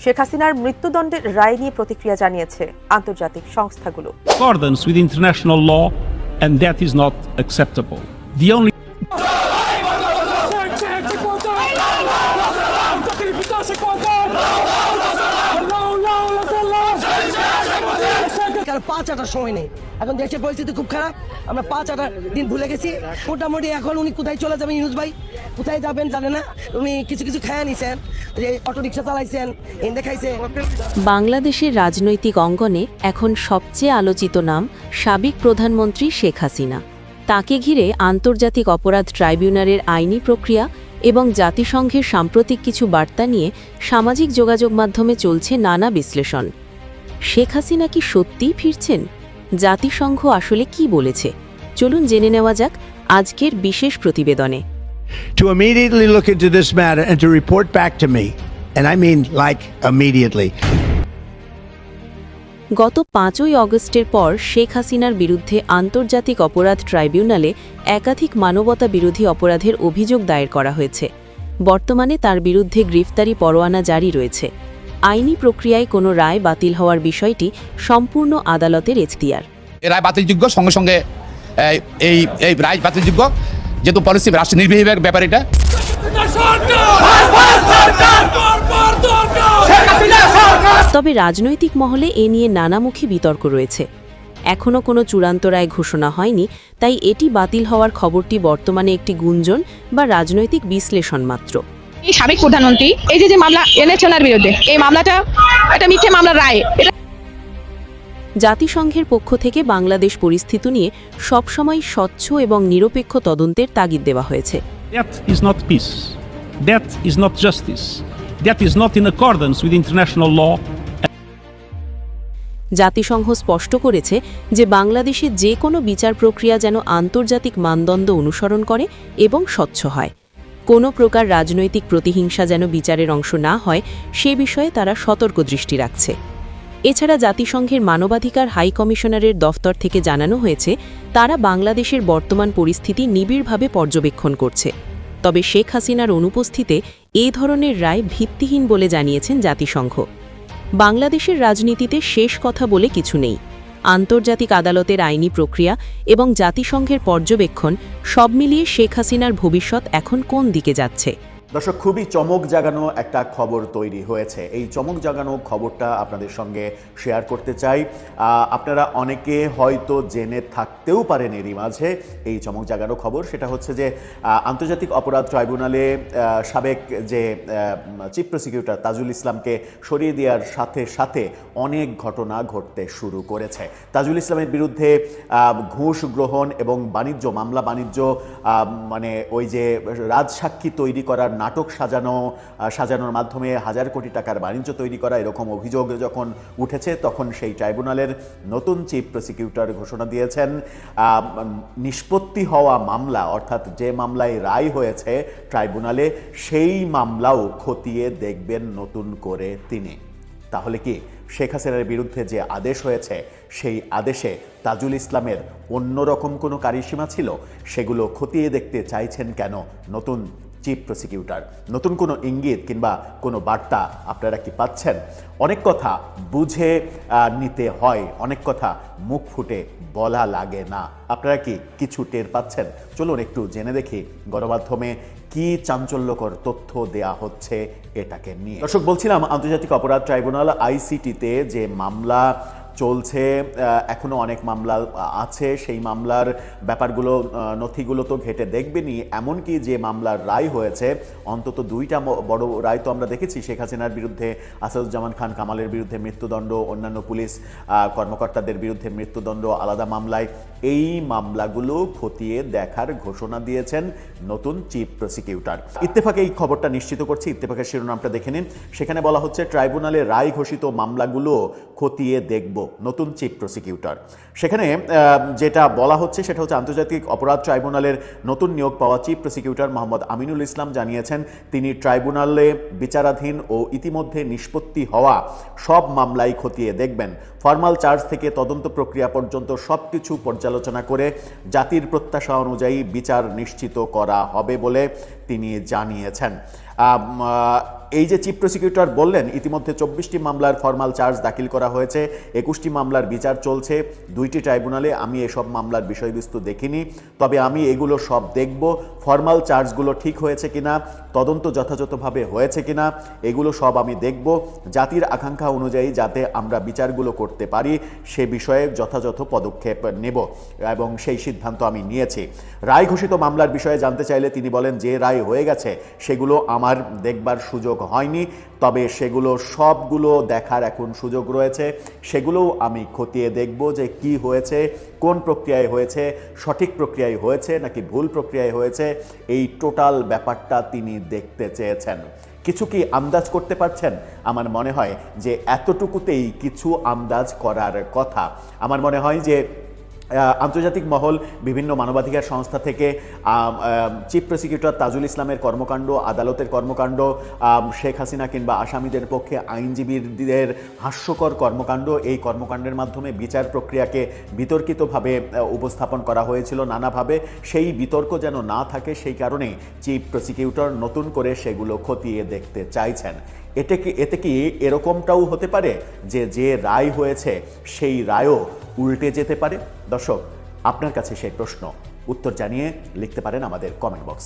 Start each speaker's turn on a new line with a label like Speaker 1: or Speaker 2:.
Speaker 1: শেখ হাসিনার মৃত্যুদণ্ডের রায় নিয়ে প্রতিক্রিয়া জানিয়েছে আন্তর্জাতিক সংস্থাগুলো।
Speaker 2: Accordance with international law, and that is not acceptable. The only
Speaker 3: পা চাটার সময় নেই, এখন দেশের পরিস্থিতি খুব খারাপ, আমরা পা চাটার দিন ভুলে গেছি। মোটামুটি এখন উনি কোথায় চলে যাবেন, ইউনুস ভাই কোথায় যাবেন জানে না। উনি কিছু কিছু খায়া নিছেন, যে অটো রিক্সা চালাইছেন, এনে খাইছে।
Speaker 4: বাংলাদেশের রাজনৈতিক অঙ্গনে এখন সবচেয়ে আলোচিত নাম সাবেক প্রধানমন্ত্রী শেখ হাসিনা। তাকে ঘিরে আন্তর্জাতিক অপরাধ ট্রাইব্যুনালের আইনি প্রক্রিয়া এবং জাতিসংঘের সাম্প্রতিক কিছু বার্তা নিয়ে সামাজিক যোগাযোগ মাধ্যমে চলছে নানা বিশ্লেষণ। শেখ হাসিনা কি সত্যিই ফিরছেন? জাতিসংঘ আসলে কি বলেছে? চলুন জেনে নেওয়া যাক আজকের বিশেষ প্রতিবেদনে।
Speaker 5: To immediately look into this matter and to report back to me, and I mean like immediately.
Speaker 4: গত 5ই অগস্টের পর শেখ হাসিনার বিরুদ্ধে আন্তর্জাতিক অপরাধ ট্রাইব্যুনালে একাধিক মানবতা বিরোধী অপরাধের অভিযোগ দায়ের করা হয়েছে। বর্তমানে তার বিরুদ্ধে গ্রেফতারি পরোয়ানা জারি রয়েছে। আইনি প্রক্রিয়ায় কোনো রায় বাতিল হওয়ার বিষয়টি সম্পূর্ণ আদালতের এখতিয়ার।
Speaker 6: রায় বাতিলযোগ্য, সঙ্গে সঙ্গে এই রায় বাতিলযোগ্য, যেহেতু পলিসি রাষ্ট্র নির্বাহী ব্যাপার এটা।
Speaker 4: তবে রাজনৈতিক মহলে এ নিয়ে নানামুখী বিতর্ক রয়েছে। এখনও কোনো চূড়ান্ত রায় ঘোষণা হয়নি, তাই এটি বাতিল হওয়ার খবরটি বর্তমানে একটি গুঞ্জন বা রাজনৈতিক বিশ্লেষণ মাত্র।
Speaker 7: এই সাবেক প্রধানমন্ত্রী এই যে মামলা এনেছেন ওনার বিরুদ্ধে, এই মামলাটা এটা মিথ্যে মামলার রায়।
Speaker 4: জাতিসংঘের পক্ষ থেকে বাংলাদেশ পরিস্থিতি নিয়ে সবসময় স্বচ্ছ এবং নিরপেক্ষ তদন্তের তাগিদ দেওয়া হয়েছে।
Speaker 2: that is not peace. That is not justice. That is not in accordance with international law.
Speaker 4: জাতিসংঘ স্পষ্ট করেছে যে বাংলাদেশে যে কোনো বিচার প্রক্রিয়া যেন আন্তর্জাতিক মানদণ্ড অনুসরণ করে এবং স্বচ্ছ হয়। কোনো প্রকার রাজনৈতিক প্রতিহিংসা যেন বিচারের অংশ না হয় সে বিষয়ে তারা সতর্ক দৃষ্টি রাখছে। এছাড়া জাতিসংঘের মানবাধিকার হাই কমিশনারের দফতর থেকে জানানো হয়েছে তারা বাংলাদেশের বর্তমান পরিস্থিতি নিবিড়ভাবে পর্যবেক্ষণ করছে। তবে শেখ হাসিনার অনুপস্থিতিতে এই ধরনের রায় ভিত্তিহীন বলে জানিয়েছেন জাতিসংঘ। বাংলাদেশের রাজনীতিতে শেষ কথা বলে কিছু নেই। আন্তর্জাতিক আদালতের আইনি প্রক্রিয়া এবং জাতিসংঘের পর্যবেক্ষণ সব মিলিয়ে শেখ হাসিনার ভবিষ্যৎ এখন কোন দিকে যাচ্ছে।
Speaker 8: দর্শক, খুবই চমক জাগানো একটা খবর তৈরি হয়েছে। এই চমক জাগানো খবরটা আপনাদের সঙ্গে শেয়ার করতে চাই। আপনারা অনেকে হয়তো জেনে থাকতেও পারেন এরই মাঝে এই চমক জাগানো খবর। সেটা হচ্ছে যে আন্তর্জাতিক অপরাধ ট্রাইব্যুনালে সাবেক যে চিফ প্রসিকিউটর তাজুল ইসলামকে সরিয়ে দেওয়ার সাথে সাথে অনেক ঘটনা ঘটতে শুরু করেছে। তাজুল ইসলামের বিরুদ্ধে ঘুষ গ্রহণ এবং মামলা বাণিজ্য, মানে ওই যে রাজসাক্ষী তৈরি করার নাটক সাজানোর মাধ্যমে হাজার কোটি টাকার বাণিজ্য তৈরি করা, এরকম অভিযোগ যখন উঠেছে তখন সেই ট্রাইব্যুনালের নতুন চিফ প্রসিকিউটর ঘোষণা দিয়েছেন নিষ্পত্তি হওয়া মামলা, অর্থাৎ যে মামলায় রায় হয়েছে ট্রাইব্যুনালে, সেই মামলাও খতিয়ে দেখবেন নতুন করে তিনি। তাহলে কি শেখ হাসিনার বিরুদ্ধে যে আদেশ হয়েছে সেই আদেশে তাজুল ইসলামের অন্যরকম কোনো কারিসীমা ছিল? সেগুলো খতিয়ে দেখতে চাইছেন কেন নতুন চিফ প্রসিকিউটর? নতুন কোনো ইঙ্গিত কিংবা কোনো বার্তা আপনারা কি পাচ্ছেন? অনেক কথা বুঝে নিতে হয়, অনেক কথা মুখ ফুটে বলা লাগে না। আপনারা কি কিছু টের পাচ্ছেন? চলুন একটু জেনে দেখি গণমাধ্যমে কি চাঞ্চল্যকর তথ্য দেয়া হচ্ছে এটাকে নিয়ে। দর্শক, বলছিলাম আন্তর্জাতিক অপরাধ ট্রাইব্যুনাল আইসিটিতে যে মামলা চলছে, এখনো অনেক মামলা আছে। সেই মামলার ব্যাপারগুলো, নথিগুলো তো ঘেটে দেখবেনই। এমনকি যে মামলার রায় হয়েছে, অন্তত 2টা বড় রায় তো আমরা দেখেছি। শেখ হাসিনার বিরুদ্ধে আসাদুজ্জামান খান কামালের বিরুদ্ধে মৃত্যুদণ্ড, অন্যান্য পুলিশ কর্মকর্তাদের বিরুদ্ধে মৃত্যুদণ্ড আলাদা মামলায়। এই মামলাগুলো খতিয়ে দেখার ঘোষণা দিয়েছেন নতুন চিফ প্রসিকিউটর। ইত্তেফাকে এই খবরটা নিশ্চিত করছি, ইত্তেফাকের শিরোনামটা দেখে নিন। সেখানে বলা হচ্ছে ট্রাইব্যুনালে রায় ঘোষিত মামলাগুলো খতিয়ে দেখব নতুন চিফ প্রসিকিউটর। সেখানে যেটা বলা হচ্ছে সেটা হচ্ছে আন্তর্জাতিক অপরাধ ট্রাইব্যুনালের নতুন নিয়োগ পাওয়া চিফ প্রসিকিউটর মোহাম্মদ আমিনুল ইসলাম জানিয়েছেন তিনি ট্রাইব্যুনালে বিচারাধীন ও ইতিমধ্যে নিষ্পত্তি হওয়া সব মামলাই খতিয়ে দেখবেন। ফরমাল চার্জ থেকে তদন্ত প্রক্রিয়া পর্যন্ত সবকিছু পর্যালোচনা করে জাতির প্রত্যাশা অনুযায়ী বিচার নিশ্চিত করা হবে বলে তিনি জানিয়েছেন। এই যে চিফ প্রসিকিউটর বললেন ইতিমধ্যে 24টি মামলার ফরমাল চার্জ দাখিল করা হয়েছে, 21টি মামলার বিচার চলছে 2টি ট্রাইব্যুনালে। আমি এসব মামলার বিষয়বস্তু দেখিনি, তবে আমি এগুলো সব দেখব, ফরমাল চার্জগুলো ঠিক হয়েছে কিনা, তদন্ত যথাযথভাবে হয়েছে কিনা, এগুলো সব আমি দেখব, জাতির আকাঙ্ক্ষা অনুযায়ী যাতে আমরা বিচারগুলো করতে পারি সে বিষয়ে যথাযথ পদক্ষেপ নেব এবং সেই সিদ্ধান্ত আমি নিয়েছি। রায় ঘোষিত মামলার বিষয়ে জানতে চাইলে তিনি বলেন যে রায় হয়ে গেছে সেগুলো আমার দেখবার সুযোগ হয়নি, তবে সেগুলো সবগুলো দেখার এখন সুযোগ রয়েছে, সেগুলোও আমি খতিয়ে দেখব যে কি হয়েছে, কোন প্রক্রিয়ায় হয়েছে, সঠিক প্রক্রিয়ায় হয়েছে নাকি ভুল প্রক্রিয়ায় হয়েছে, এই টোটাল ব্যাপারটা তিনি দেখতে চেয়েছেন। কিছু কি আন্দাজ করতে পারছেন? আমার মনে হয় যে এতটুকুতেই কিছু আন্দাজ করার কথা। আমার মনে হয় যে আন্তর্জাতিক মহল, বিভিন্ন মানবাধিকার সংস্থা থেকে চিফ প্রসিকিউটর তাজুল ইসলামের কর্মকাণ্ড, আদালতের কর্মকাণ্ড, শেখ হাসিনা কিংবা আসামিদের পক্ষে আইনজীবীদের হাস্যকর কর্মকাণ্ড, এই কর্মকাণ্ডের মাধ্যমে বিচার প্রক্রিয়াকে বিতর্কিতভাবে উপস্থাপন করা হয়েছিল নানাভাবে। সেই বিতর্ক যেন না থাকে সেই কারণে চিফ প্রসিকিউটর নতুন করে সেগুলো খতিয়ে দেখতে চাইছেন। এতে কি এরকমটাও হতে পারে যে রায় হয়েছে সেই রায়ও উল্টে যেতে পারে? দর্শক, আপনার কাছে সেই প্রশ্ন, উত্তর জানিয়ে লিখতে পারেন আমাদের কমেন্ট বক্স।